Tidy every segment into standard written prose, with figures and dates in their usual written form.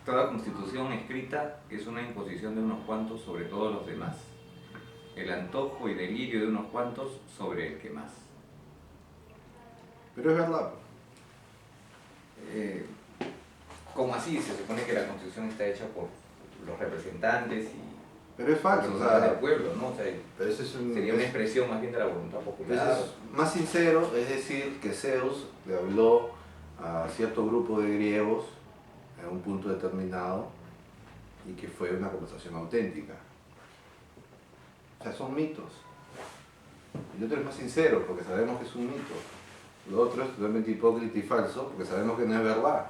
Toda constitución escrita es una imposición de unos cuantos sobre todos los demás. El antojo y delirio de unos cuantos sobre el que más. Pero es verdad. ¿Cómo así? Se supone que la constitución está hecha por los representantes y Pero es falso, o sea, del pueblo, ¿no? O sea, pero eso es sería una expresión más bien de la voluntad popular. eso es más sincero, es decir, que Zeus le habló a cierto grupo de griegos en un punto determinado y que fue una conversación auténtica. O sea, son mitos. El otro es más sincero porque sabemos que es un mito. Lo otro es totalmente hipócrita y falso porque sabemos que no es verdad.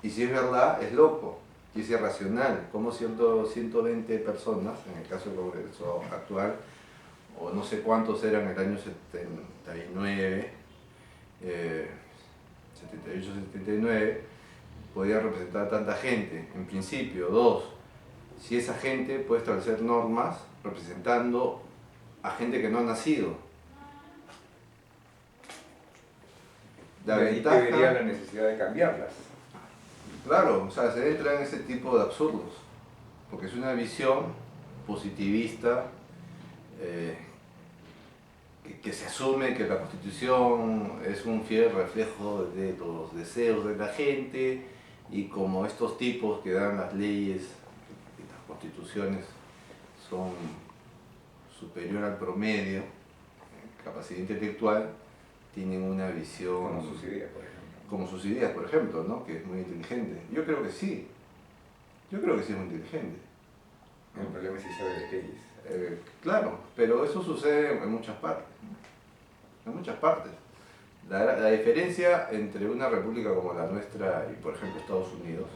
Y si es verdad, es loco y es irracional. Como 120 personas, en el caso del Congreso actual, o no sé cuántos eran en el año 79, 78, 79, podía representar a tanta gente. En principio, dos, si esa gente puede establecer normas representando a gente que no ha nacido. La ventaja, que vería la necesidad de cambiarlas. Claro, o sea, se entra en ese tipo de absurdos, porque es una visión positivista que se asume que la Constitución es un fiel reflejo de los deseos de la gente y como estos tipos que dan las leyes y las constituciones son superior al promedio en capacidad intelectual, tienen una visión... Como sus ideas, por ejemplo. Como sus ideas, por ejemplo, ¿no? Que es muy inteligente. Yo creo que sí. Yo creo que sí es muy inteligente. El problema es si sabe de leyes. Claro, pero eso sucede en muchas partes. En muchas partes. La diferencia entre una república como la nuestra y, por ejemplo, Estados Unidos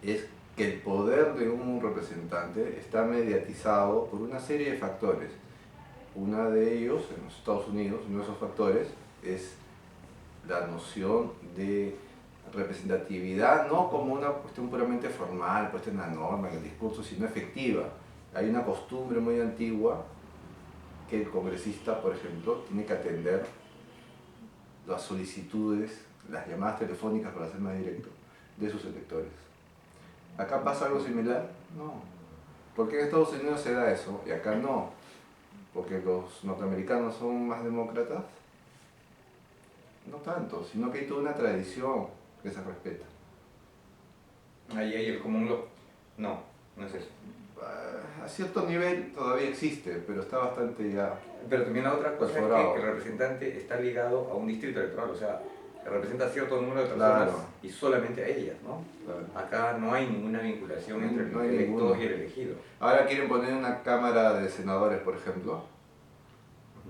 es que el poder de un representante está mediatizado por una serie de factores. Uno de ellos, en los Estados Unidos, uno de esos factores es la noción de representatividad, no como una cuestión puramente formal, puesta en la norma, en el discurso, sino efectiva. Hay una costumbre muy antigua que el congresista, por ejemplo, tiene que atender las solicitudes, las llamadas telefónicas, para ser más directo, de sus electores. ¿Acá pasa algo similar? No. ¿Por qué en Estados Unidos se da eso y acá no? ¿Porque los norteamericanos son más demócratas? No tanto, sino que hay toda una tradición que se respeta. Ahí hay el común lo... No, no es eso. A cierto nivel todavía existe, pero está bastante ya... Pero también la otra cosa es que el representante está ligado a un distrito electoral, o sea, representa a cierto número de personas, claro, y solamente a ellas, ¿no? Claro. Acá no hay ninguna vinculación entre el elector y el elegido. Ahora quieren poner una cámara de senadores, por ejemplo,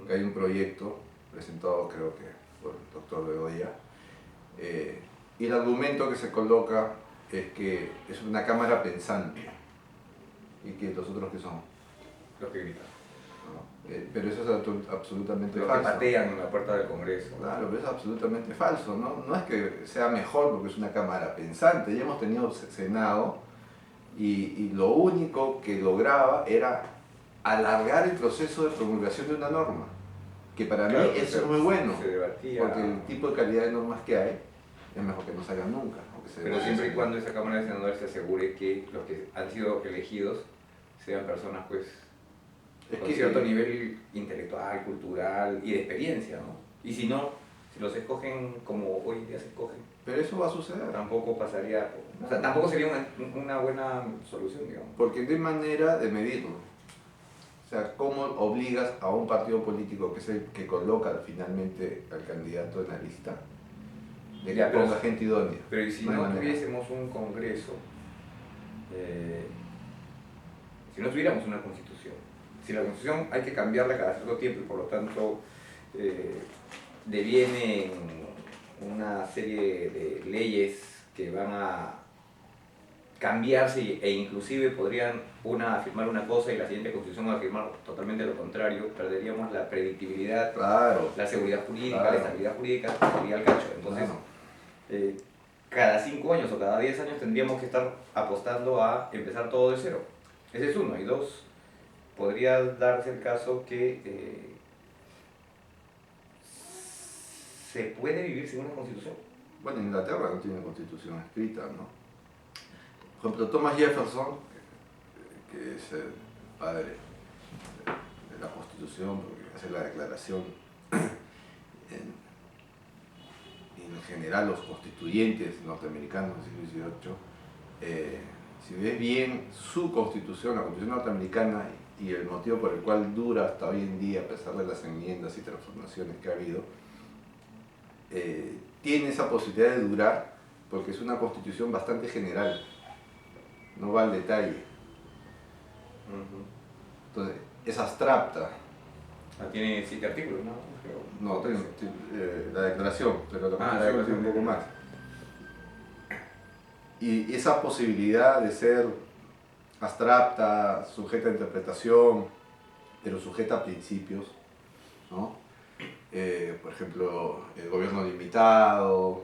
que hay un proyecto presentado, creo que por el doctor Bedoya, y el argumento que se coloca es que es una cámara pensante y que los otros que son los que gritan, ¿no? Pero eso es absolutamente los falso. Que patean en la puerta del Congreso. Claro, pero es absolutamente falso, ¿no? No es que sea mejor porque es una cámara pensante. Ya hemos tenido Senado y lo único que lograba era alargar el proceso de promulgación de una norma, que para mí eso es muy bueno, porque el tipo de calidad de normas que hay es mejor que no salgan nunca. Pero siempre y cuando esa Cámara de Senadores se asegure que los que han sido elegidos sean personas pues con cierto nivel intelectual, cultural y de experiencia, ¿no? Y si no, si los escogen como hoy día se escogen, pero eso va a suceder. Tampoco pasaría, o sea, tampoco sería una buena solución, digamos. Porque no hay manera de medirlo. O sea, ¿cómo obligas a un partido político que es el que coloca finalmente al candidato en la lista de que ponga gente idónea? Pero ¿y si no tuviésemos un Congreso? Si no tuviéramos una Constitución, si la Constitución hay que cambiarla cada cierto tiempo y por lo tanto deviene una serie de leyes que van a cambiarse e inclusive podrían afirmar una cosa y la siguiente Constitución afirmar totalmente lo contrario, perderíamos la predictibilidad, claro, la seguridad jurídica, claro, la estabilidad jurídica, sería el cacho. Entonces, cada 5 años o cada 10 años tendríamos que estar apostando a empezar todo de cero. Ese es uno. Y dos, podría darse el caso que se puede vivir sin una constitución. Bueno, Inglaterra no tiene constitución escrita, ¿no? Por ejemplo, Thomas Jefferson, que es el padre de la Constitución, porque hace la declaración, en general los constituyentes norteamericanos del siglo XVIII, si ves bien su constitución, la constitución norteamericana, y el motivo por el cual dura hasta hoy en día, a pesar de las enmiendas y transformaciones que ha habido, tiene esa posibilidad de durar porque es una constitución bastante general, no va al detalle. Entonces, es abstracta. Tiene 7 artículos, ¿no? No, la declaración, pero la constitución tiene un poco más. Y esa posibilidad de ser abstracta, sujeta a interpretación, pero sujeta a principios, ¿no? Por ejemplo, el gobierno limitado,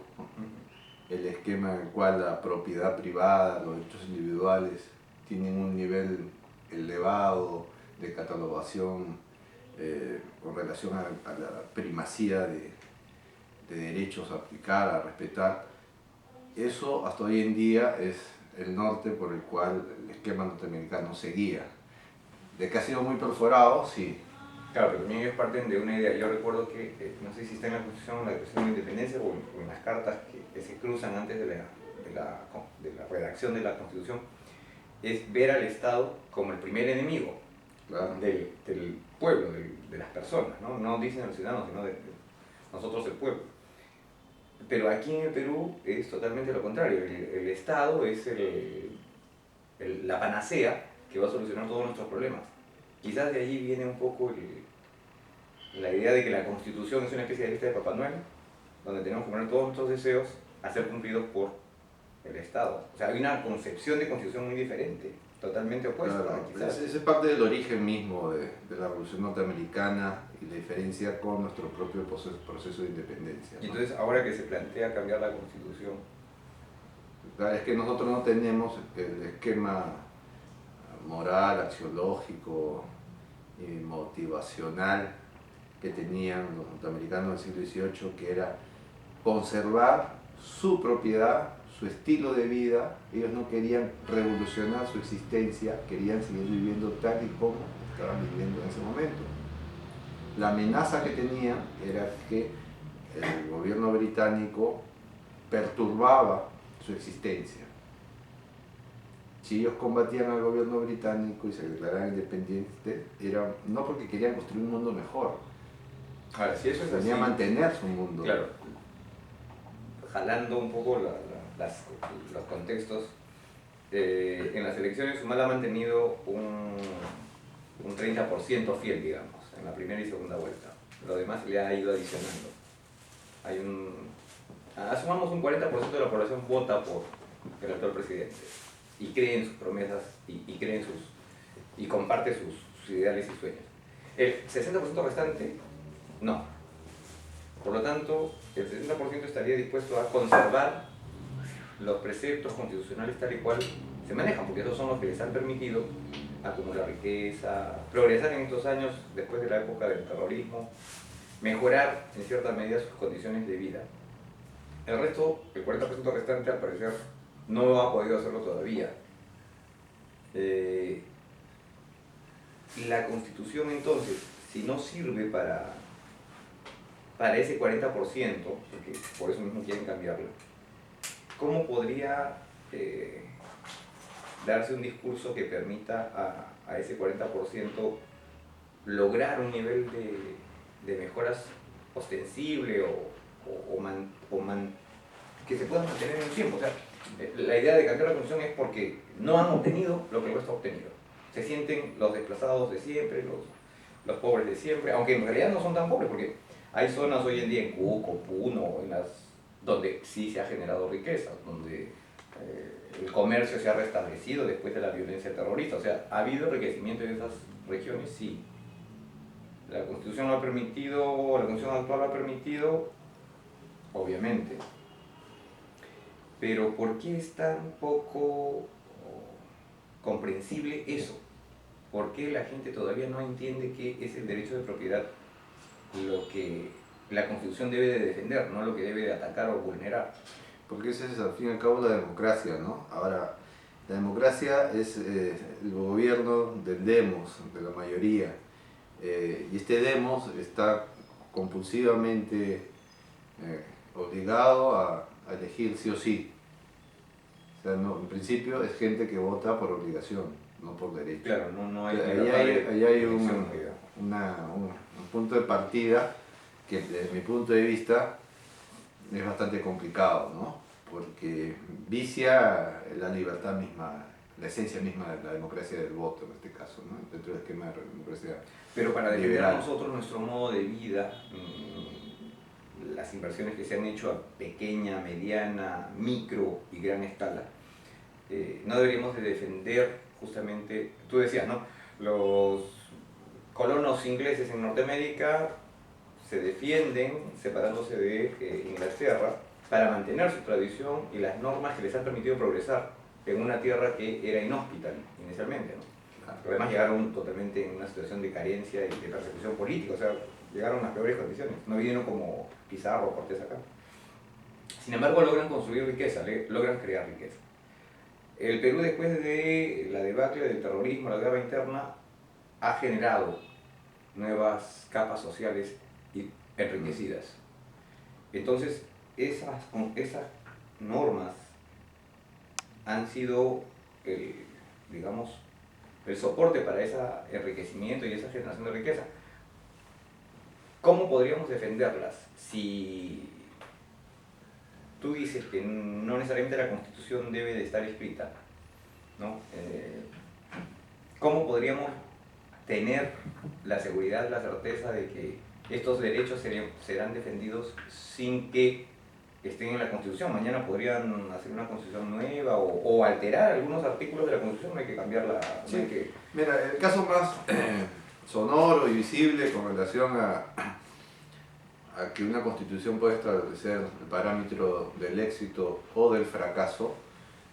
el esquema en el cual la propiedad privada, los derechos individuales tienen un nivel elevado de catalogación con relación a la primacía de derechos a aplicar, a respetar. Eso hasta hoy en día es el norte por el cual el esquema norteamericano se guía. De que ha sido muy perforado, sí. Claro, pero también ellos parten de una idea. Yo recuerdo que, no sé si está en la Constitución, la Declaración de Independencia o en las cartas que se cruzan antes de la redacción de la Constitución, es ver al Estado como el primer enemigo, claro, del pueblo, de las personas, ¿no? No dicen los ciudadanos, sino de nosotros el pueblo. Pero aquí en el Perú es totalmente lo contrario. El Estado es la panacea que va a solucionar todos nuestros problemas. Quizás de allí viene un poco la idea de que la Constitución es una especie de lista de Papá Noel, donde tenemos que poner todos nuestros deseos a ser cumplidos por el Estado. O sea, hay una concepción de Constitución muy diferente, totalmente opuesta. Claro, quizás. ese es parte del origen mismo de la Revolución Norteamericana y la diferencia con nuestro propio proceso de independencia, ¿no? Y entonces, ahora que se plantea cambiar la Constitución, claro, es que nosotros no tenemos el esquema moral, axiológico y motivacional que tenían los norteamericanos del siglo XVIII, que era conservar su propiedad, su estilo de vida. Ellos no querían revolucionar su existencia, querían seguir viviendo tal y como estaban viviendo en ese momento. La amenaza que tenían era que el gobierno británico perturbaba su existencia. Si ellos combatían al gobierno británico y se declaraban independientes, era no porque querían construir un mundo mejor. Ahora, si eso es Querían así, mantener su mundo. Claro, jalando un poco los contextos, en las elecciones Humala ha mantenido un 30% fiel, digamos, en la primera y segunda vuelta. Lo demás le ha ido adicionando. Asumamos un 40% de la población vota por el actual presidente y cree en sus promesas y comparte sus ideales y sueños. El 60% restante, no. Por lo tanto, el 60% estaría dispuesto a conservar los preceptos constitucionales tal y cual se manejan, porque esos son los que les han permitido acumular riqueza, progresar en estos años después de la época del terrorismo, mejorar en cierta medida sus condiciones de vida. El resto, el 40% restante, al parecer, no ha podido hacerlo todavía. La Constitución, entonces, si no sirve para ese 40%, porque por eso mismo quieren cambiarla, ¿cómo podría darse un discurso que permita a ese 40% lograr un nivel de mejoras ostensible que se pueda mantener en el tiempo? O sea, la idea de cambiar la Constitución es porque no han obtenido lo que el resto ha obtenido. Se sienten los desplazados de siempre, los pobres de siempre, aunque en realidad no son tan pobres, porque hay zonas hoy en día en Cusco, Puno, donde sí se ha generado riqueza, donde el comercio se ha restablecido después de la violencia terrorista. O sea, ¿ha habido enriquecimiento en esas regiones? Sí. La Constitución lo ha permitido, la Constitución actual lo ha permitido, obviamente. Pero ¿por qué es tan poco comprensible eso? ¿Por qué la gente todavía no entiende que es el derecho de propiedad lo que la Constitución debe de defender, no lo que debe de atacar o vulnerar? Porque esa es al fin y al cabo la democracia, ¿no? Ahora, La democracia es el gobierno del demos, de la mayoría. Y este demos está compulsivamente obligado a elegir sí o sí. O sea, no, en principio es gente que vota por obligación, no por derecho. Claro, no hay Ahí hay un punto de partida que desde mi punto de vista es bastante complicado, ¿no? Porque vicia la libertad misma, la esencia misma de la democracia del voto en este caso, ¿no? Dentro del esquema de la democracia. Pero para defender liberal. nosotros nuestro modo de vida, las inversiones que se han hecho a pequeña, mediana, micro y gran escala, no deberíamos de defender justamente, tú decías, ¿no? Los colonos ingleses en Norteamérica se defienden separándose de Inglaterra para mantener su tradición y las normas que les han permitido progresar en una tierra que era inhóspita inicialmente, ¿no? Además llegaron totalmente en una situación de carencia y de persecución política, o sea, llegaron a las peores condiciones, no vinieron como Pizarro o Cortés acá. Sin embargo, logran construir riqueza, logran crear riqueza. El Perú, después de la debacle del terrorismo, la guerra interna, ha generado nuevas capas sociales enriquecidas. Entonces, esas normas han sido, digamos, el soporte para ese enriquecimiento y esa generación de riqueza. ¿Cómo podríamos defenderlas si tú dices que no necesariamente la Constitución debe de estar escrita, ¿no? ¿Cómo podríamos tener la seguridad, la certeza de que estos derechos serán defendidos sin que estén en la Constitución? Mañana podrían hacer una Constitución nueva o alterar algunos artículos de la Constitución, no hay que cambiarla. Sí. No hay que... Mira, el caso más sonoro y visible con relación a que una Constitución puede establecer el parámetro del éxito o del fracaso,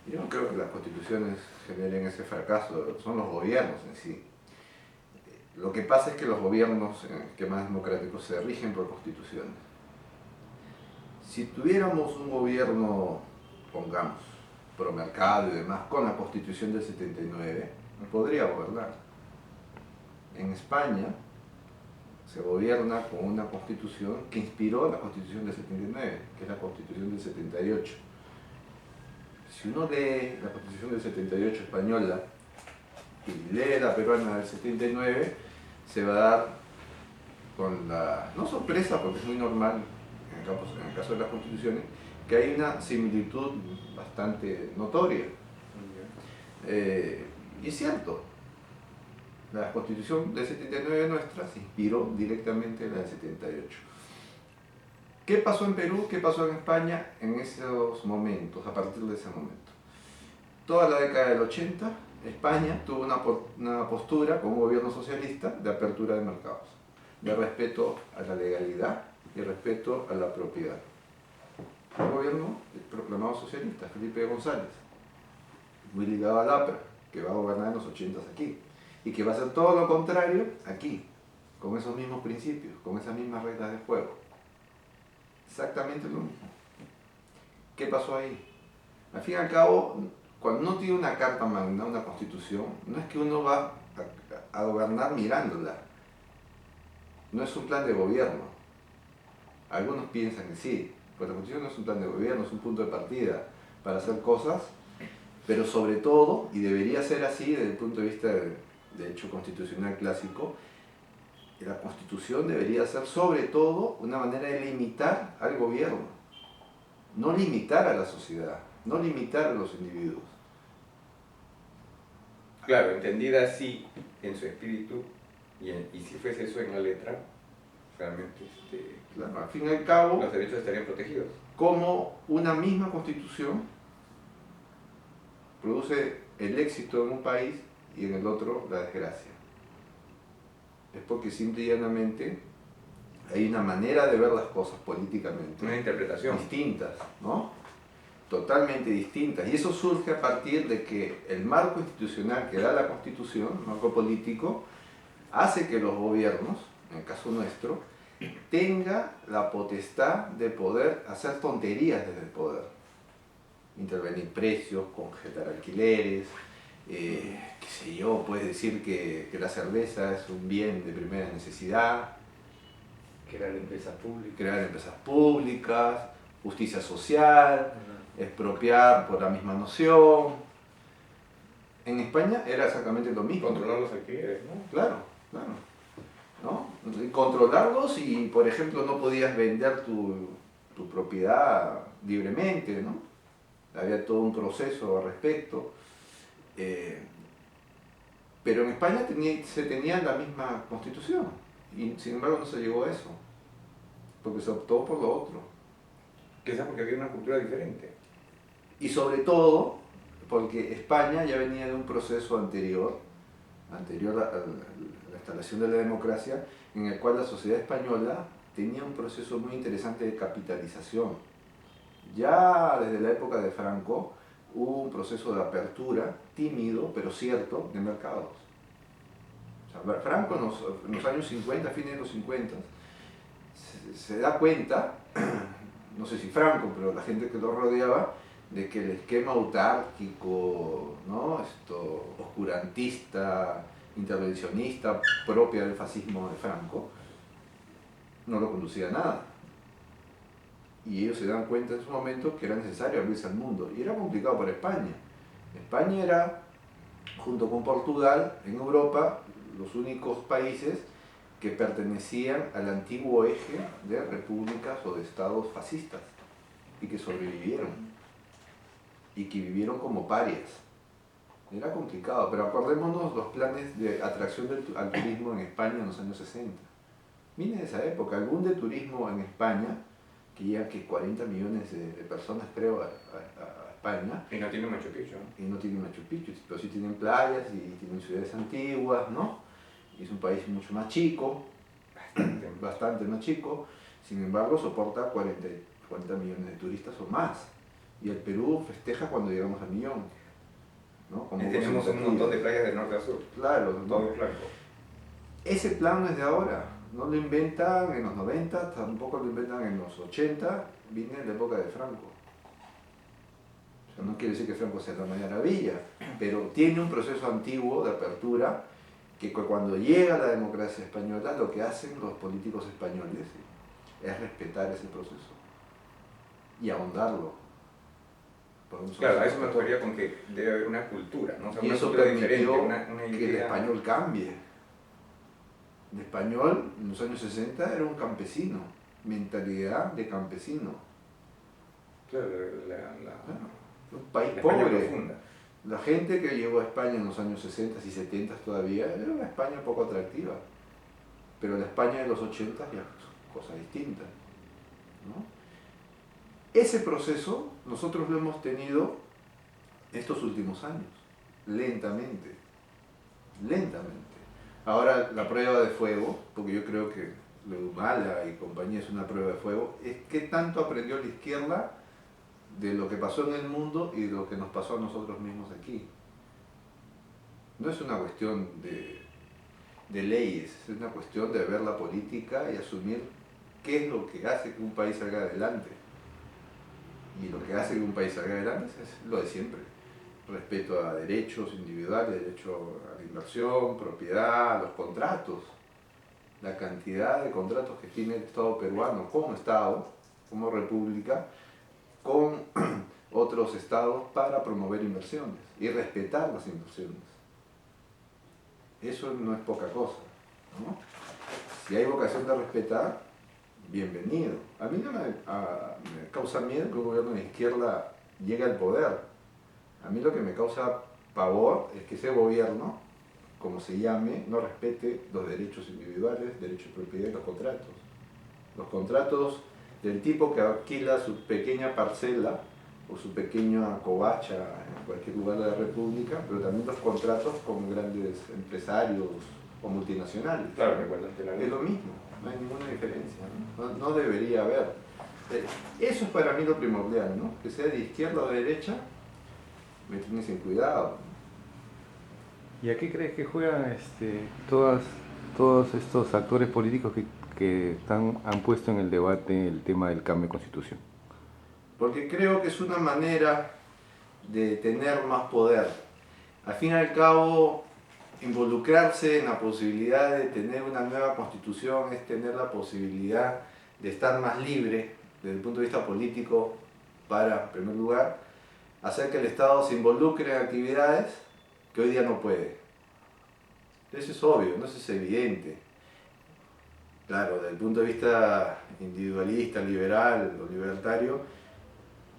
yo no creo que las constituciones generen ese fracaso, son los gobiernos en sí. Lo que pasa es que los gobiernos en esquemas democráticos se rigen por constituciones. Si tuviéramos un gobierno, pongamos, pro mercado y demás, con la Constitución del 79, podría gobernar. En España se gobierna con una constitución que inspiró la Constitución del 79, que es la Constitución del 78. Si uno lee la Constitución del 78 española y lee la peruana del 79, se va a dar con la, no sorpresa, porque es muy normal en el caso de las constituciones, que hay una similitud bastante notoria. Y es cierto, la Constitución del 79 nuestra se inspiró directamente en la del 78. ¿Qué pasó en Perú? ¿Qué pasó en España en esos momentos, a partir de ese momento? Toda la década del 80, España tuvo una postura con un gobierno socialista de apertura de mercados, de respeto a la legalidad y respeto a la propiedad. Un gobierno proclamado socialista, Felipe González, muy ligado al APRA, que va a gobernar en los 80 aquí, y que va a hacer todo lo contrario aquí, con esos mismos principios, con esas mismas reglas de juego. Exactamente lo mismo. ¿Qué pasó ahí? Al fin y al cabo, cuando uno tiene una carta magna, una constitución, no es que uno va a gobernar mirándola. No es un plan de gobierno. Algunos piensan que sí, pero la constitución no es un plan de gobierno, es un punto de partida para hacer cosas, pero sobre todo, y debería ser así desde el punto de vista de hecho constitucional clásico, la constitución debería ser sobre todo una manera de limitar al gobierno, no limitar a la sociedad, no limitar a los individuos. Claro, entendida así en su espíritu y si fuese eso en la letra, realmente Claro, al fin y al cabo, los derechos estarían protegidos. como una misma constitución produce el éxito en un país y en el otro la desgracia. Es porque simple y llanamente hay una manera de ver las cosas políticamente. Una interpretación. Distintas, ¿no? Totalmente distintas. Y eso surge a partir de que el marco institucional que da la Constitución, el marco político, hace que los gobiernos, en el caso nuestro, tenga la potestad de poder hacer tonterías desde el poder. intervenir precios, congelar alquileres, qué sé yo, puedes decir que la cerveza es un bien de primera necesidad, crear empresas públicas, justicia social, expropiar por la misma noción. En España era exactamente lo mismo. Controlar los alquileres, ¿no? Claro, claro. ¿No? Controlarlos y, por ejemplo, no podías vender tu propiedad libremente, ¿no? Había todo un proceso al respecto. Pero en España se tenía la misma constitución y sin embargo no se llegó a eso, porque se optó por lo otro. Quizás porque había una cultura diferente. Y sobre todo porque España ya venía de un proceso anterior a la instalación de la democracia, en el cual la sociedad española tenía un proceso muy interesante de capitalización. Ya desde la época de Franco hubo un proceso de apertura, tímido pero cierto, de mercados. O sea, Franco en los años 50, fines de los 50, se da cuenta, no sé si Franco, pero la gente que lo rodeaba, de que el esquema autárquico, ¿no? Oscurantista, intervencionista, propia del fascismo de Franco, no lo conducía a nada. Y ellos se dan cuenta en su momento que era necesario abrirse al mundo. Y era complicado para España. España era, junto con Portugal, en Europa, los únicos países que pertenecían al antiguo eje de repúblicas o de estados fascistas y que sobrevivieron y que vivieron como parias. Era complicado, pero acordémonos los planes de atracción al turismo en España en los años 60. Miren esa época, el boom de turismo en España, que llega que 40 millones de personas, creo, a España. Y no tiene Machu Picchu, ¿no? Y no tienen Machu Picchu, pero sí tienen playas y tienen ciudades antiguas, ¿no? Y es un país mucho más chico, bastante más chico, sin embargo soporta 40 millones de turistas o más. Y el Perú festeja cuando llegamos al millón, ¿no? Como tenemos un montón de playas de norte a sur. Claro, todo blanco. Ese plan no es de ahora, no lo inventan en los 90, tampoco lo inventan en los 80, viene de la época de Franco. O sea, no quiere decir que Franco sea la maravilla, pero tiene un proceso antiguo de apertura que cuando llega la democracia española, lo que hacen los políticos españoles es respetar ese proceso y ahondarlo. Claro, a eso me refería con que debe haber una cultura, ¿no? O sea, y una eso cultura diferente, permitió una idea. que el español cambie. El español en los años 60 era un campesino, mentalidad de campesino. Claro, Un país la pobre. España profunda. La gente que llegó a España en los años 60 y 70 todavía era una España poco atractiva. Pero la España de los 80 ya es cosa distinta, ¿no? Ese proceso nosotros lo hemos tenido estos últimos años, lentamente, lentamente. Ahora la prueba de fuego, porque yo creo que lo de Humala y compañía es una prueba de fuego, es qué tanto aprendió la izquierda de lo que pasó en el mundo y de lo que nos pasó a nosotros mismos aquí. No es una cuestión de leyes, es una cuestión de ver la política y asumir qué es lo que hace que un país salga adelante. Y lo que hace que un país salga adelante es lo de siempre. Respeto a derechos individuales, derecho a la inversión, propiedad, los contratos. La cantidad de contratos que tiene el Estado peruano como Estado, como República, con otros estados para promover inversiones y respetar las inversiones. Eso no es poca cosa, ¿no? Si hay vocación de respetar, bienvenido. A mí no me causa miedo que un gobierno de izquierda llegue al poder. A mí lo que me causa pavor es que ese gobierno, como se llame, no respete los derechos individuales, derechos de propiedad y los contratos. Los contratos del tipo que alquila su pequeña parcela o su pequeña covacha en cualquier lugar de la República, pero también los contratos con grandes empresarios o multinacionales. Claro, recuérdate la ley. Es lo mismo, no hay ninguna diferencia, ¿no? No debería haber. Eso es para mí lo primordial, ¿no? Que sea de izquierda o de derecha, me tiene sin cuidado. ¿Y a qué crees que juegan todos estos actores políticos que han puesto en el debate el tema del cambio de constitución? Porque creo que es una manera de tener más poder. Al fin y al cabo, involucrarse en la posibilidad de tener una nueva constitución es tener la posibilidad de estar más libre desde el punto de vista político para, en primer lugar, hacer que el Estado se involucre en actividades que hoy día no puede. Eso es obvio, ¿no? Eso es evidente. Claro, desde el punto de vista individualista, liberal o libertario,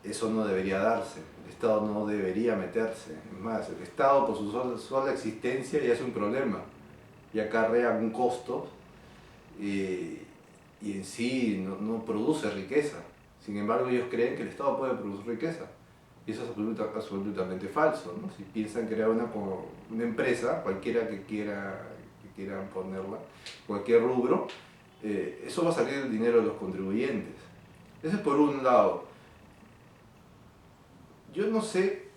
eso no debería darse. El Estado no debería meterse. Es más, el Estado por su sola existencia ya es un problema. Y acarrea un costo y en sí no produce riqueza. Sin embargo, ellos creen que el Estado puede producir riqueza. Y eso es absolutamente falso, ¿no? Si piensan crear una empresa, cualquiera que quieran ponerla, cualquier rubro, eso va a salir del dinero de los contribuyentes. Eso es por un lado. Yo no sé,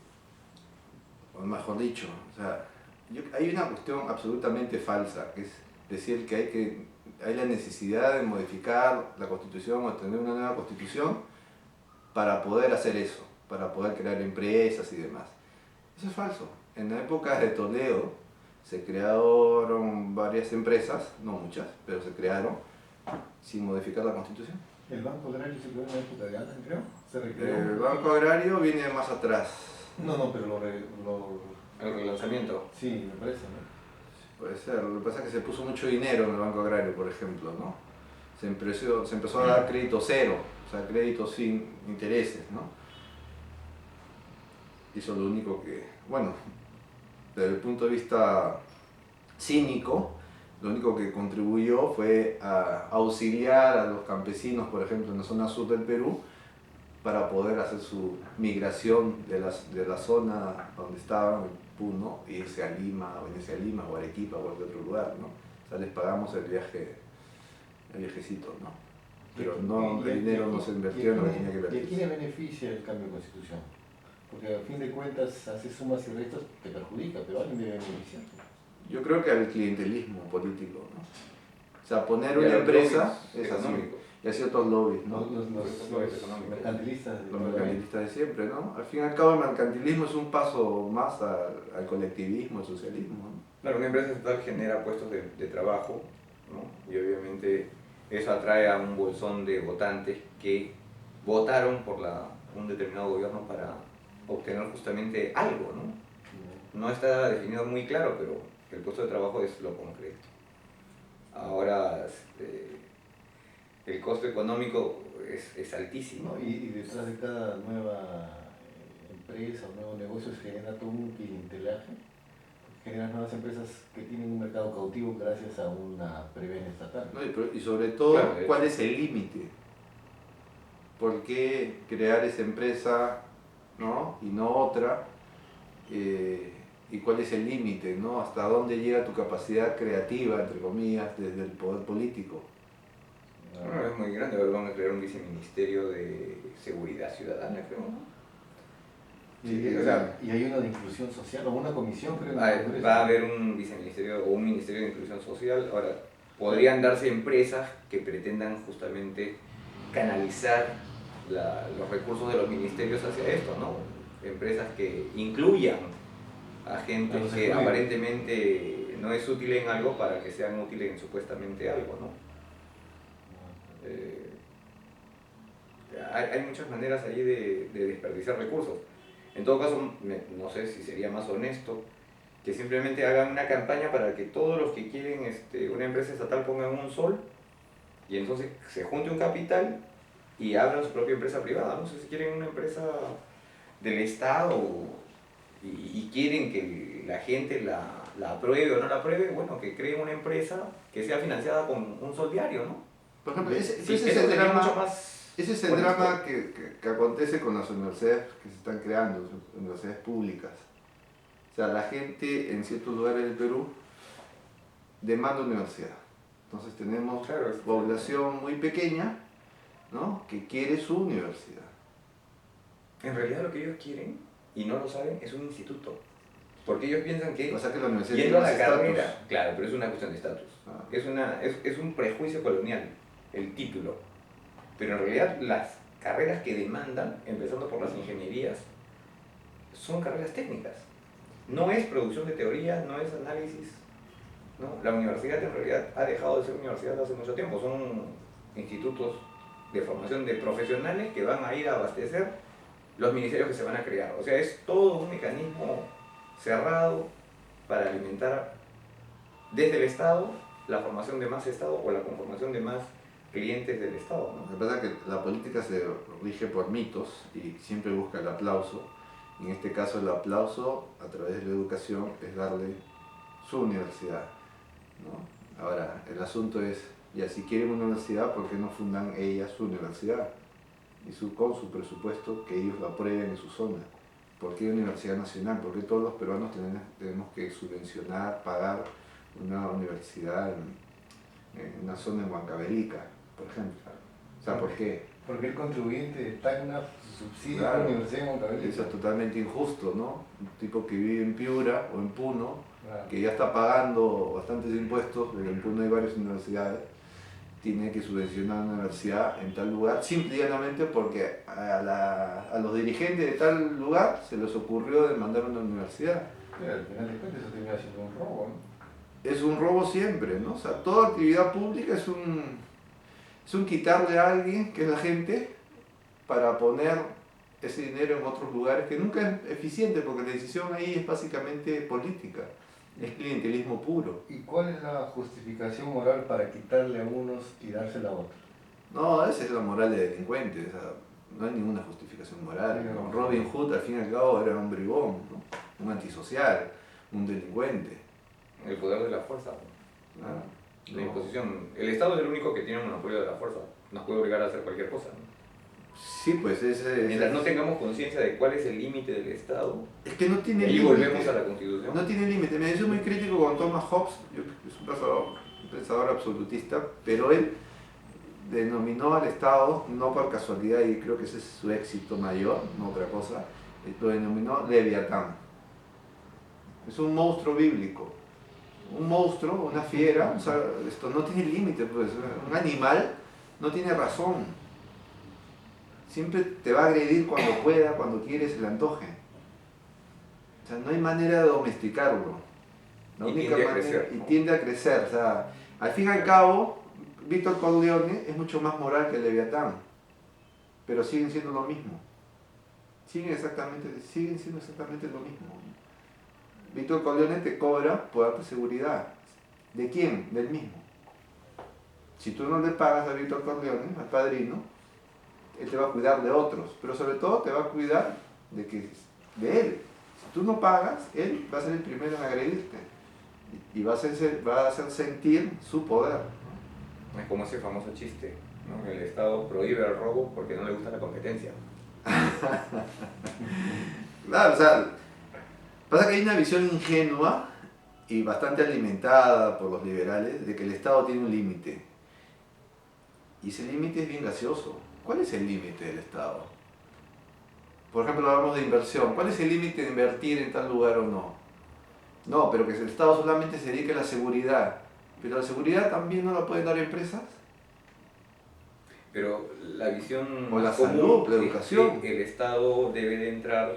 o mejor dicho, o sea, hay una cuestión absolutamente falsa, que es decir que hay la necesidad de modificar la Constitución o tener una nueva Constitución para poder hacer eso, para poder crear empresas y demás. Eso es falso. En la época de Toledo se crearon varias empresas, no muchas, pero se crearon sin modificar la Constitución. El Banco Agrario se creó en la época de Alan, creo. Se recreó. El Banco Agrario viene más atrás. No, pero El relanzamiento. sí, me parece, ¿no? Puede ser. Lo que pasa es que se puso mucho dinero en el Banco Agrario, por ejemplo, ¿no? Se empezó a dar crédito cero, o sea, crédito sin intereses, ¿no? Y eso es lo único que, bueno, desde el punto de vista cínico, lo único que contribuyó fue a auxiliar a los campesinos, por ejemplo, en la zona sur del Perú, para poder hacer su migración de la zona donde estaban, el Puno, e irse a Lima, o venirse a Lima, o a Arequipa, o a cualquier otro lugar, ¿no? O sea, les pagamos el viajecito, ¿no? Pero no, el dinero no se invirtió en lo que tenía que ¿Y a quién invertirse. le beneficia el cambio de constitución? Porque a fin de cuentas, haces sumas y restas, te perjudica, pero alguien debe beneficiar. Yo creo que al clientelismo político, ¿no? O sea, poner Y a una los empresa lobbies es así, económicos. y a ciertos lobbies, ¿no? Los mercantilistas. Los mercantilistas de siempre, ¿no? Al fin y al cabo el mercantilismo es un paso más al colectivismo, al socialismo, ¿no? Claro, una empresa estatal genera puestos de trabajo, ¿no? Y obviamente eso atrae a un bolsón de votantes que votaron por un determinado gobierno para obtener justamente algo, ¿no? No está definido muy claro, pero el puesto de trabajo es lo concreto. Ahora, el costo económico es altísimo. ¿No? Y detrás de cada nueva empresa o nuevo negocio se genera todo un clientelaje. Generas nuevas empresas que tienen un mercado cautivo gracias a una preventa estatal. ¿No? Y sobre todo, Claro, ¿cuál es el límite? ¿Por qué crear esa empresa, ¿no? Y no otra? ¿Y cuál es el límite, ¿no? ¿Hasta dónde llega tu capacidad creativa, entre comillas, desde el poder político? Bueno, es muy grande, ahora van a crear un viceministerio de seguridad ciudadana, creo, ¿no? Sí, o sea, y hay una de inclusión social o una comisión, creo. va a haber un viceministerio o un ministerio de inclusión social. Ahora, podrían darse empresas que pretendan justamente canalizar los recursos de los ministerios hacia esto, ¿no? Empresas que incluyan a gente que aparentemente no es útil en algo para que sean útiles en supuestamente algo, ¿no? Hay muchas maneras ahí de desperdiciar recursos. En todo caso, no sé si sería más honesto que simplemente hagan una campaña para que todos los que quieren una empresa estatal pongan un sol y entonces se junte un capital y abran su propia empresa privada. No sé si quieren una empresa del Estado y quieren que la gente la apruebe o no la apruebe, bueno, que creen una empresa que sea financiada con un sol diario, ¿no? Por ejemplo, ese Sí, es eso el sería drama. mucho más Ese es el honesto. drama que acontece con las universidades que se están creando, universidades públicas. O sea, la gente en ciertos lugares del Perú demanda universidad. Entonces tenemos Claro, población muy pequeña, ¿no? Que quiere su universidad. En realidad lo que ellos quieren, y no lo saben, es un instituto. Porque ellos piensan que O sea que la universidad yendo a tiene la más estatus. carrera, claro, pero es una cuestión de estatus. Ah. Es un prejuicio colonial, el título. Pero en realidad las carreras que demandan, empezando por las ingenierías, son carreras técnicas. No es producción de teoría, no es análisis, ¿no? La universidad en realidad ha dejado de ser universidad hace mucho tiempo, son institutos de formación de profesionales que van a ir a abastecer los ministerios que se van a crear. O sea, es todo un mecanismo cerrado para alimentar desde el Estado la formación de más Estado o la conformación de más clientes del Estado, ¿no? Lo que pasa es que la política se rige por mitos y siempre busca el aplauso. En este caso el aplauso a través de la educación es darle su universidad, ¿no? Ahora, el asunto es, ya si quieren una universidad, ¿por qué no fundan ellas su universidad? Con su presupuesto, que ellos lo aprueben en su zona. ¿Por qué Universidad Nacional? ¿Por qué todos los peruanos tenemos que subvencionar, pagar una universidad en una zona en Huancavelica, por ejemplo? O sea, ¿por qué? Porque el contribuyente paga subsidio a Claro, la Universidad de Huancavelica. eso es totalmente injusto, ¿no? Un tipo que vive en Piura o en Puno, Claro. que ya está pagando bastantes impuestos, porque en Puno hay varias universidades, tiene que subvencionar una universidad en tal lugar, simple y llanamente porque a los dirigentes de tal lugar se les ocurrió demandar una universidad. Pero al final de cuentas eso termina siendo un robo, ¿no? Es un robo siempre, ¿no? O sea, toda actividad pública es un quitarle a alguien, que es la gente, para poner ese dinero en otros lugares, que nunca es eficiente, porque la decisión ahí es básicamente política, es clientelismo puro. ¿Y cuál es la justificación moral para quitarle a unos y dársela a otros? No, esa es la moral de delincuentes, o sea, no hay ninguna justificación moral, ¿no? Robin Hood al fin y al cabo era un bribón, ¿no? Un antisocial, un delincuente. El poder de la fuerza, ¿no? Ah, La no. imposición. El Estado es el único que tiene monopolio de la fuerza. Nos puede obligar a hacer cualquier cosa, ¿no? Sí, pues Mientras no tengamos conciencia de cuál es el límite del Estado, es que no y tiene ahí límite. volvemos a la Constitución. No tiene límite. Me soy muy crítico con Thomas Hobbes, es un pensador absolutista, pero él denominó al Estado, no por casualidad, y creo que ese es su éxito mayor, no otra cosa, lo denominó Leviatán. Es un monstruo bíblico. Un monstruo, una fiera, o sea, esto no tiene límite, pues. Un animal no tiene razón. Siempre te va a agredir cuando pueda, cuando quiere, se le antoje. O sea, no hay manera de domesticarlo. La Y única tiende a manera, crecer, y ¿no? tiende a crecer. O sea, al fin y al cabo, Víctor Corleone es mucho más moral que Leviatán, pero siguen siendo lo mismo. Siguen siendo exactamente lo mismo. Víctor Corleone te cobra por darte seguridad. ¿De quién? Del mismo. Si tú no le pagas a Víctor Corleone, al padrino, él te va a cuidar de otros, pero sobre todo te va a cuidar de él. Si tú no pagas, él va a ser el primero en agredirte y va a hacer sentir su poder. Es como ese famoso chiste, ¿no? El Estado prohíbe el robo porque no le gusta la competencia. Claro, o sea, pasa que hay una visión ingenua y bastante alimentada por los liberales de que el Estado tiene un límite. Y ese límite es bien gaseoso. ¿Cuál es el límite del Estado? Por ejemplo, hablamos de inversión. ¿Cuál es el límite de invertir en tal lugar o no? No, pero que el Estado solamente se dedique a la seguridad. Pero la seguridad también no la pueden dar empresas. Pero la visión O la más común salud, la es educación. que el Estado debe de entrar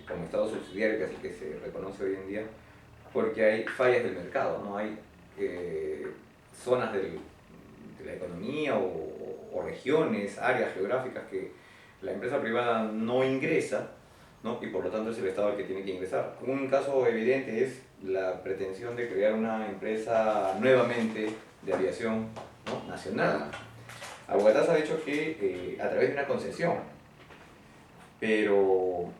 como Estado subsidiario, que es el que se reconoce hoy en día, porque hay fallas del mercado, ¿no? Hay zonas de la economía o regiones, áreas geográficas que la empresa privada no ingresa, ¿no? Y por lo tanto es el Estado el que tiene que ingresar. Un caso evidente es la pretensión de crear una empresa nuevamente de aviación, ¿no? Nacional. Aguataz ha dicho que a través de una concesión, pero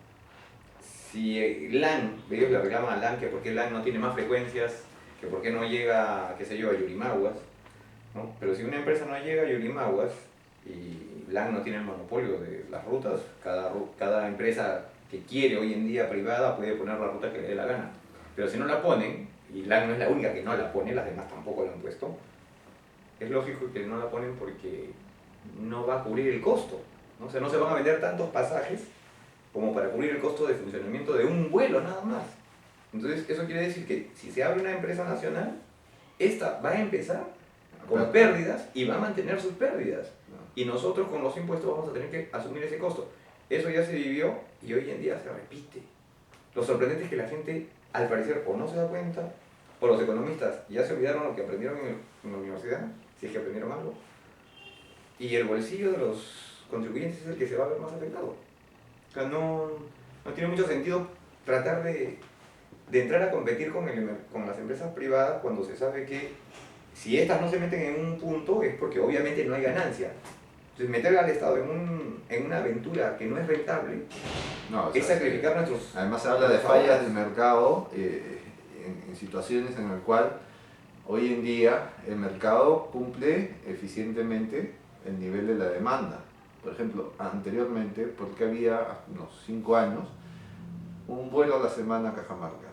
si LAN, ellos le reclaman a LAN que por qué LAN no tiene más frecuencias, que por qué no llega, qué sé yo, a Yurimaguas, ¿no? Pero si una empresa no llega a Yurimaguas y LAN no tiene el monopolio de las rutas, cada empresa que quiere hoy en día privada puede poner la ruta que le dé la gana. Pero si no la ponen, y LAN no es la única que no la pone, las demás tampoco la han puesto, es lógico que no la ponen porque no va a cubrir el costo, ¿no? O sea, no se van a vender tantos pasajes como para cubrir el costo de funcionamiento de un vuelo nada más. Entonces, eso quiere decir que si se abre una empresa nacional, esta va a empezar con pérdidas y va a mantener sus pérdidas. Y nosotros con los impuestos vamos a tener que asumir ese costo. Eso ya se vivió y hoy en día se repite. Lo sorprendente es que la gente, al parecer, o no se da cuenta, o los economistas ya se olvidaron lo que aprendieron en la universidad, si es que aprendieron algo, y el bolsillo de los contribuyentes es el que se va a ver más afectado. O sea, no tiene mucho sentido tratar de entrar a competir con las empresas privadas cuando se sabe que si estas no se meten en un punto es porque obviamente no hay ganancia. Entonces meter al Estado en una aventura que no es rentable No, o es sea, sacrificar nuestros... además se habla de fallas del mercado en situaciones en las cuales hoy en día el mercado cumple eficientemente el nivel de la demanda. Por ejemplo, anteriormente, porque había unos 5 años, un vuelo a la semana a Cajamarca.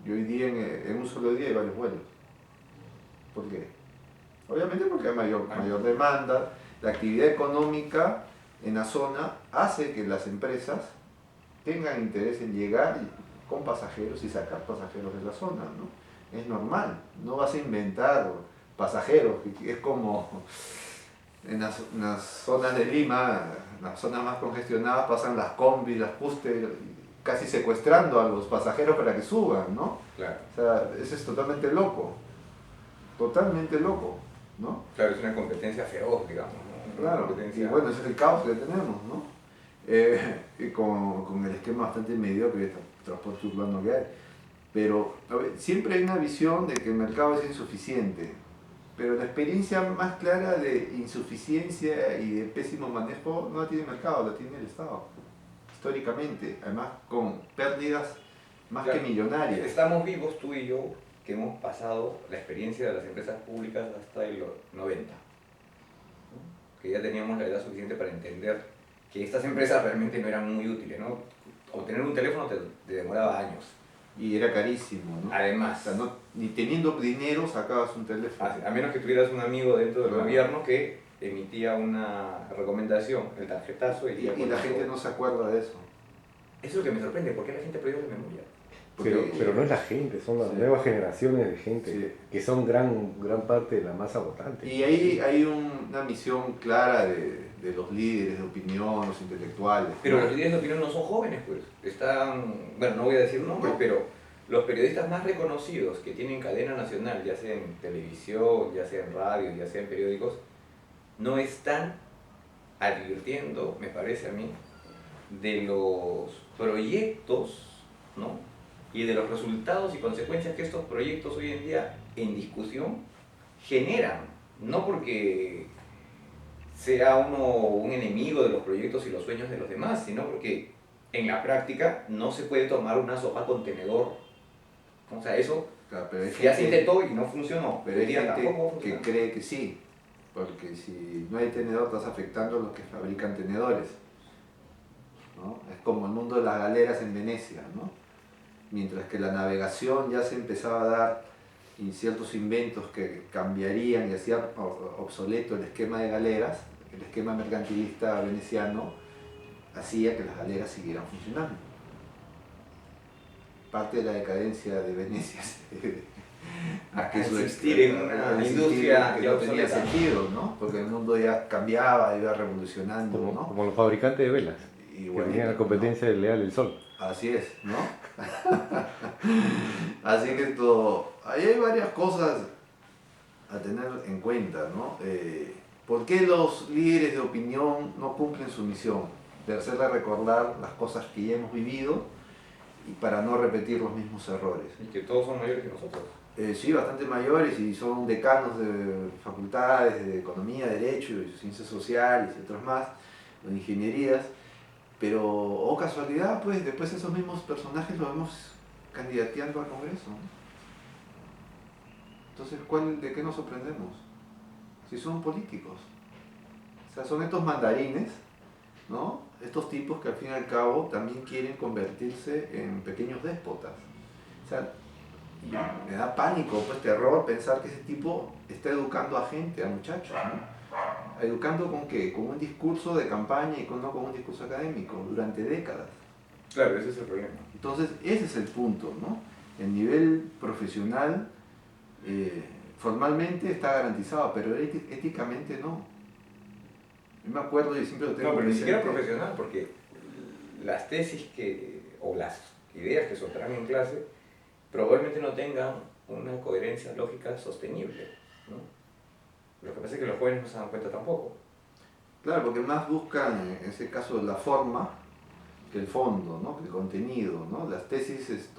Y hoy día, en un solo día, hay varios vuelos. ¿Por qué? Obviamente porque hay mayor demanda. La actividad económica en la zona hace que las empresas tengan interés en llegar con pasajeros y sacar pasajeros de la zona, ¿no? Es normal, no vas a inventar pasajeros, es como en las zonas de Lima, las zonas más congestionadas, pasan las combis, las cústeres, casi secuestrando a los pasajeros para que suban, ¿no? Claro. O sea, eso es totalmente loco, ¿no? Claro, es una competencia feroz, digamos, ¿no? Claro, Competencia... y bueno, ese es el caos que tenemos, ¿no? Y con el esquema bastante mediocre de transporte urbano que hay. Pero a ver, siempre hay una visión de que el mercado es insuficiente, pero la experiencia más clara de insuficiencia y de pésimo manejo no la tiene el mercado, la tiene el Estado, históricamente, además con pérdidas más Claro. que millonarias. Estamos vivos tú y yo, que hemos pasado la experiencia de las empresas públicas hasta el 90, ¿no? Que ya teníamos la edad suficiente para entender que estas empresas realmente no eran muy útiles, ¿no? Obtener un teléfono te demoraba años. Y era carísimo, ¿no? Además, O sea, ni teniendo dinero sacabas un teléfono. a menos que tuvieras un amigo dentro del Claro. gobierno que emitía una recomendación, el tarjetazo, Y la gente no se acuerda de eso. Eso es lo que me sorprende, ¿por qué la gente perdió la memoria? Pero no es la gente, son las Sí. nuevas generaciones de gente, Sí. que son gran parte de la masa votante. Y ahí hay una misión clara de los líderes de opinión, los intelectuales. Pero ¿no? los líderes de opinión no son jóvenes, pues. Están, bueno, no voy a decir nombres, pero los periodistas más reconocidos que tienen cadena nacional, ya sea en televisión, ya sea en radio, ya sea en periódicos, no están advirtiendo, me parece a mí, de los proyectos, ¿no? Y de los resultados y consecuencias que estos proyectos hoy en día en discusión generan. No porque sea uno un enemigo de los proyectos y los sueños de los demás, sino porque en la práctica no se puede tomar una sopa con tenedor. O sea, eso Claro, pero hay ya se gente- intentó y no funcionó. Pero hay Hoy día gente tampoco que funciona. cree que sí, porque si no hay tenedor estás afectando a los que fabrican tenedores, ¿no? Es como el mundo de las galeras en Venecia, ¿no? Mientras que la navegación ya se empezaba a dar y ciertos inventos que cambiarían y hacían obsoleto el esquema de galeras, el esquema mercantilista veneciano hacía que las galeras siguieran funcionando. Parte de la decadencia de Venecia a que su Existir en una industria que ya no tenía obsoleta. sentido, ¿no? Porque el mundo ya cambiaba, iba revolucionando, Como, ¿no? como los fabricantes de velas, que Igualito, tenían la competencia leal del sol. ¿no? Así es, ¿no? Así que ahí hay varias cosas a tener en cuenta, ¿no? ¿Por qué los líderes de opinión no cumplen su misión? De hacerle recordar las cosas que ya hemos vivido y para no repetir los mismos errores. Y que todos son mayores que nosotros. Sí, bastante mayores y son decanos de facultades de economía, derecho y ciencias sociales y otros más, o de ingenierías, pero, oh casualidad, pues después esos mismos personajes los vemos candidateando al Congreso, ¿no? Entonces, ¿de qué nos sorprendemos? Si son políticos. O sea, son estos mandarines, ¿no? Estos tipos que al fin y al cabo también quieren convertirse en pequeños déspotas. O sea, y me da pánico, pues terror pensar que ese tipo está educando a gente, a muchachos, ¿no? ¿Educando con qué? Con un discurso de campaña y no con un discurso académico, durante décadas. Claro, ese es el problema. Entonces, ese es el punto, ¿no? El nivel profesional formalmente está garantizado, pero éticamente no. Yo me acuerdo y siempre lo tengo No, pero ni siquiera presente. profesional, porque las tesis o las ideas que soltarán en clase probablemente no tengan una coherencia lógica sostenible, ¿no? Lo que pasa es que los jóvenes no se dan cuenta tampoco. Claro, porque más buscan, en ese caso, la forma que el fondo, ¿no? Que el contenido, ¿no? Las tesis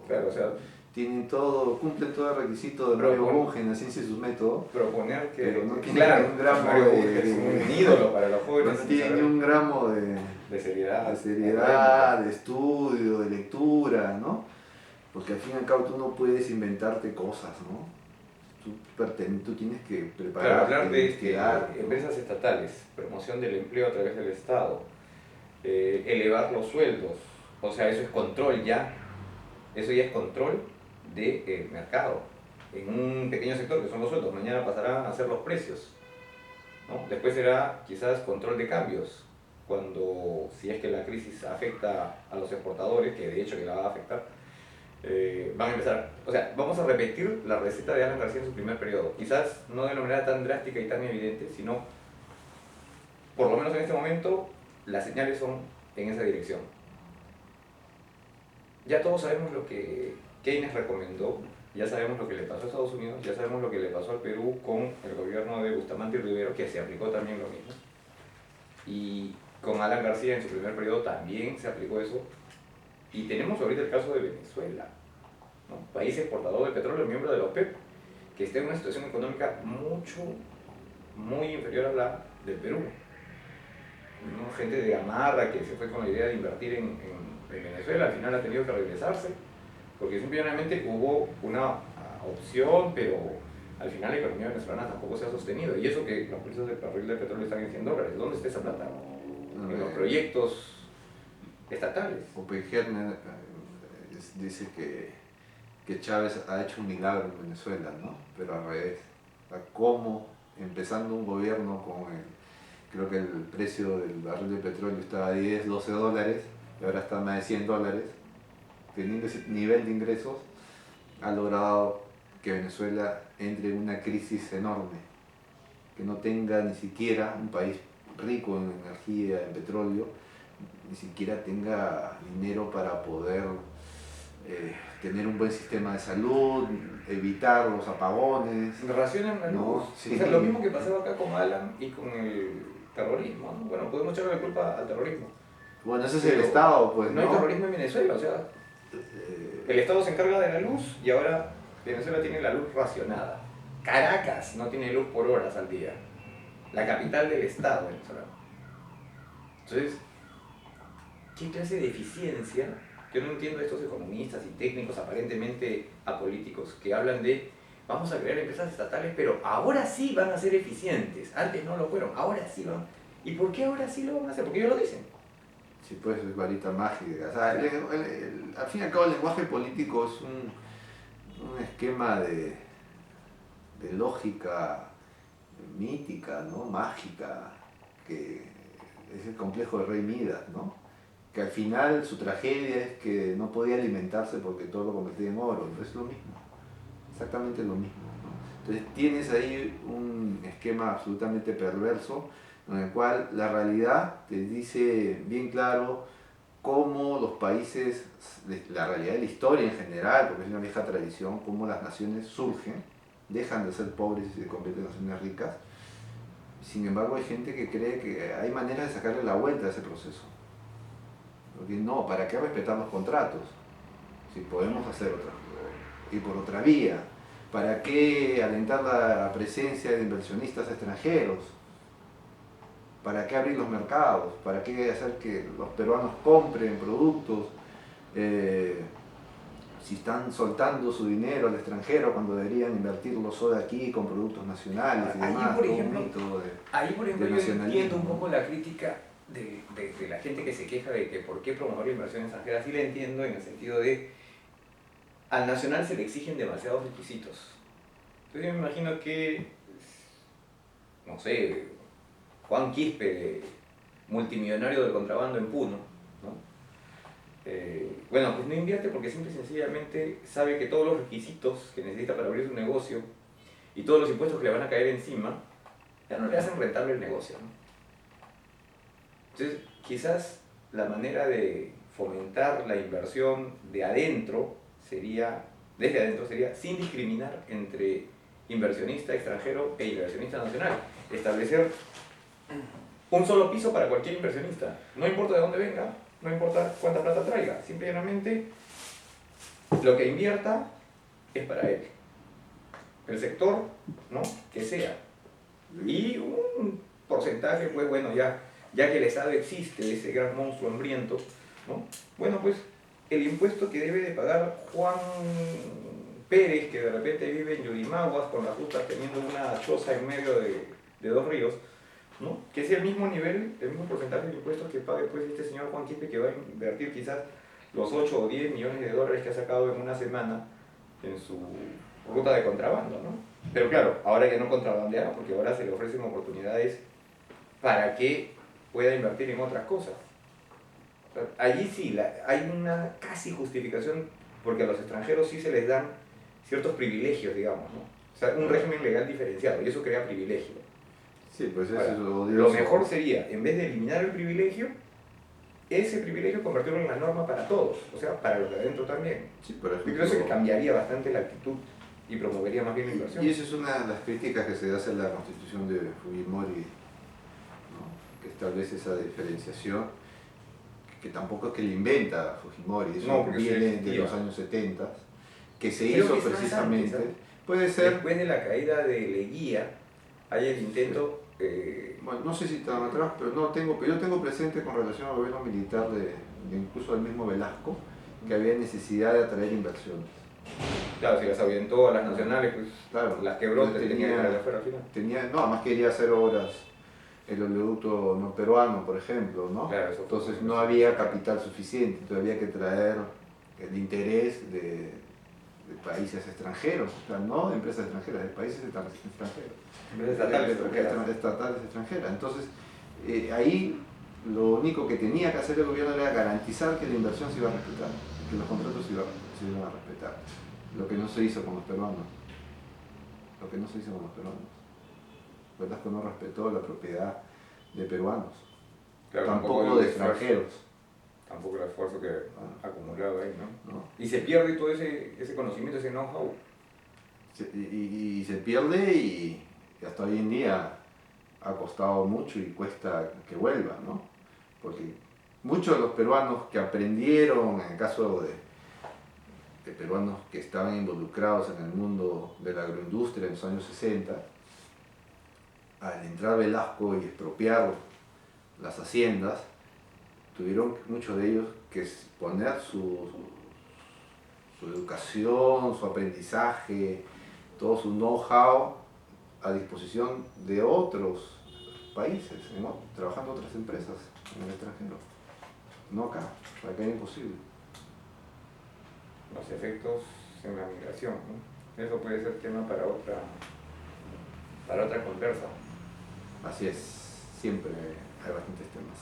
Claro, o sea, cumplen todo el requisito de Mario Bunge en La ciencia y sus métodos. Proponer que, pero no tiene claro, un gramo Mario de, Bunge es un ídolo para los jóvenes. no tiene ni un gramo de seriedad, de estudio, de lectura, ¿no? Porque al fin y al cabo tú no puedes inventarte cosas, ¿no? Tú tienes que Claro, prepararte, hablar de investigar, ¿no? empresas estatales, promoción del empleo a través del Estado, elevar los sueldos, o sea, eso es control ya, eso ya es control de mercado, en un pequeño sector que son los sueldos, mañana pasarán a ser los precios, ¿no? Después será quizás control de cambios, si es que la crisis afecta a los exportadores, que de hecho que la va a afectar, van a empezar, o sea, vamos a repetir la receta de Alan García en su primer periodo, quizás no de una manera tan drástica y tan evidente, sino, por lo menos en este momento, las señales son en esa dirección. Ya todos sabemos lo que Keynes recomendó, ya sabemos lo que le pasó a Estados Unidos, ya sabemos lo que le pasó al Perú con el gobierno de Bustamante y Rivero, que se aplicó también lo mismo. Y con Alan García en su primer periodo también se aplicó eso. Y tenemos ahorita el caso de Venezuela, ¿no? País exportador de petróleo, miembro de la OPEP, que está en una situación económica muy inferior a la del Perú, ¿no? Gente de Gamarra que se fue con la idea de invertir en Venezuela, al final ha tenido que regresarse, porque simplemente hubo una opción, pero al final la economía venezolana tampoco se ha sostenido. Y eso que los precios del barril de petróleo están en $100. ¿Dónde está esa plata? En los proyectos estatales. Oppenheimer dice que Chávez ha hecho un milagro en Venezuela, ¿no? Pero al revés. O sea, cómo empezando un gobierno creo que el precio del barril de petróleo estaba a 10, 12 dólares, y ahora está a más de 100 dólares, teniendo ese nivel de ingresos, ha logrado que Venezuela entre en una crisis enorme, que no tenga ni siquiera un país rico en energía, en petróleo, ni siquiera tenga dinero para poder tener un buen sistema de salud, evitar los apagones. Racionan la luz. ¿No? Sí. O sea, lo mismo que pasaba acá con Alan y con el terrorismo, ¿no? Bueno, podemos echarle la culpa al terrorismo. Bueno, ese es el Estado, pues, no hay terrorismo en Venezuela, o sea, el Estado se encarga de la luz y ahora Venezuela tiene la luz racionada. Caracas no tiene luz por horas al día. La capital del Estado venezolano. Entonces, ¿qué clase de eficiencia? Yo no entiendo a estos economistas y técnicos aparentemente apolíticos que hablan de vamos a crear empresas estatales, pero ahora sí van a ser eficientes. Antes no lo fueron, ahora sí van. ¿Y por qué ahora sí lo van a hacer? Porque ellos lo dicen. Sí, pues es varita mágica. O sea, al fin y al cabo el lenguaje político es un esquema de lógica mítica, ¿no? Mágica, que es el complejo de Rey Midas, ¿no? Que al final su tragedia es que no podía alimentarse porque todo lo convertía en oro. Es lo mismo, exactamente lo mismo, ¿no? Entonces tienes ahí un esquema absolutamente perverso en el cual la realidad te dice bien claro cómo los países, la realidad de la historia en general, porque es una vieja tradición, cómo las naciones surgen, dejan de ser pobres y se convierten en naciones ricas. Sin embargo, hay gente que cree que hay maneras de sacarle la vuelta a ese proceso. Porque no, ¿para qué respetar los contratos? Si podemos hacer y por otra vía. ¿Para qué alentar la presencia de inversionistas extranjeros? ¿Para qué abrir los mercados? ¿Para qué hacer que los peruanos compren productos? Si están soltando su dinero al extranjero cuando deberían invertirlo solo aquí con productos nacionales y demás. Por ejemplo, yo entiendo un poco la crítica de la gente que se queja de que por qué promover la inversión extranjera. Sí la entiendo en el sentido de al nacional se le exigen demasiados requisitos. Entonces yo me imagino que, no sé, Juan Quispe, multimillonario del contrabando en Puno, ¿no? Bueno, pues no invierte porque simple y sencillamente sabe que todos los requisitos que necesita para abrir su negocio y todos los impuestos que le van a caer encima ya no le hacen rentable el negocio, ¿no? Entonces, quizás la manera de fomentar la inversión de adentro sería, desde adentro sería, sin discriminar entre inversionista extranjero e inversionista nacional. Establecer un solo piso para cualquier inversionista. No importa de dónde venga, no importa cuánta plata traiga, simplemente lo que invierta es para él. El sector, ¿no? Que sea. Y un porcentaje, pues bueno, ya que el Estado existe, ese gran monstruo hambriento, ¿no? Bueno, pues el impuesto que debe de pagar Juan Pérez, que de repente vive en Yurimaguas con las justas teniendo una choza en medio de dos ríos, ¿no? Que sea el mismo nivel, el mismo porcentaje de impuestos que pague pues este señor Juan Quispe, que va a invertir quizás los 8 o 10 millones de dólares que ha sacado en una semana en su ruta de contrabando, ¿no? Pero claro, ahora ya no contrabandeará, porque ahora se le ofrecen oportunidades para que pueda invertir en otras cosas. O sea, allí sí, hay una casi justificación, porque a los extranjeros sí se les dan ciertos privilegios, digamos, ¿no? O sea, un régimen legal diferenciado, y eso crea privilegio. Sí, pues eso Ahora, es lo lo mejor sería, en vez de eliminar el privilegio, ese privilegio convertirlo en la norma para todos, o sea, para los de adentro también. Sí, por Yo ejemplo, creo que cambiaría bastante la actitud y promovería más bien la inversión. y esa es una de las críticas que se hace a la constitución de Fujimori, ¿no? Que establece esa diferenciación, que tampoco es que le inventa Fujimori, eso No, porque viene eso de existía. los años 70, que se Creo hizo que es más precisamente, antes, ¿sabes? puede ser, Después de la caída de Leguía, hay el intento... bueno, no sé si estaban atrás, pero yo tengo presente con relación al gobierno militar incluso del mismo Velasco, que había necesidad de atraer inversiones. claro, si las ahuyentó a las nacionales, pues Claro, las quebró, entonces tenía que traer afuera al final. no, además quería hacer obras, el oleoducto norperuano, por ejemplo, ¿no? Claro, eso fue Entonces una no había inversión. capital suficiente, entonces había que traer el interés de países extranjeros, o sea, no de empresas extranjeras, de países extranjeros. Empresas estatales extranjeras. Estatales extranjeras. Entonces, ahí lo único que tenía que hacer el gobierno era garantizar que la inversión se iba a respetar, que los contratos se iban a respetar. Lo que no se hizo con los peruanos. Lo que no se hizo con los peruanos. Velasco no respetó la propiedad de peruanos, Claro, tampoco el de esfuerzo, extranjeros. tampoco el esfuerzo que ha acumulado ahí, ¿no? ¿No? Y se pierde todo ese conocimiento, ese know-how. Y se pierde y hasta hoy en día ha costado mucho y cuesta que vuelva, ¿no? Porque muchos de los peruanos que aprendieron, en el caso de peruanos que estaban involucrados en el mundo de la agroindustria en los años 60, al entrar Velasco y expropiar las haciendas, tuvieron muchos de ellos que poner su educación, su aprendizaje, todo su know-how a disposición de otros países, ¿no? Trabajando en otras empresas en el extranjero. No acá era imposible. Los efectos en la migración, ¿no? Eso puede ser tema para otra conversa. Así es, siempre hay bastantes temas.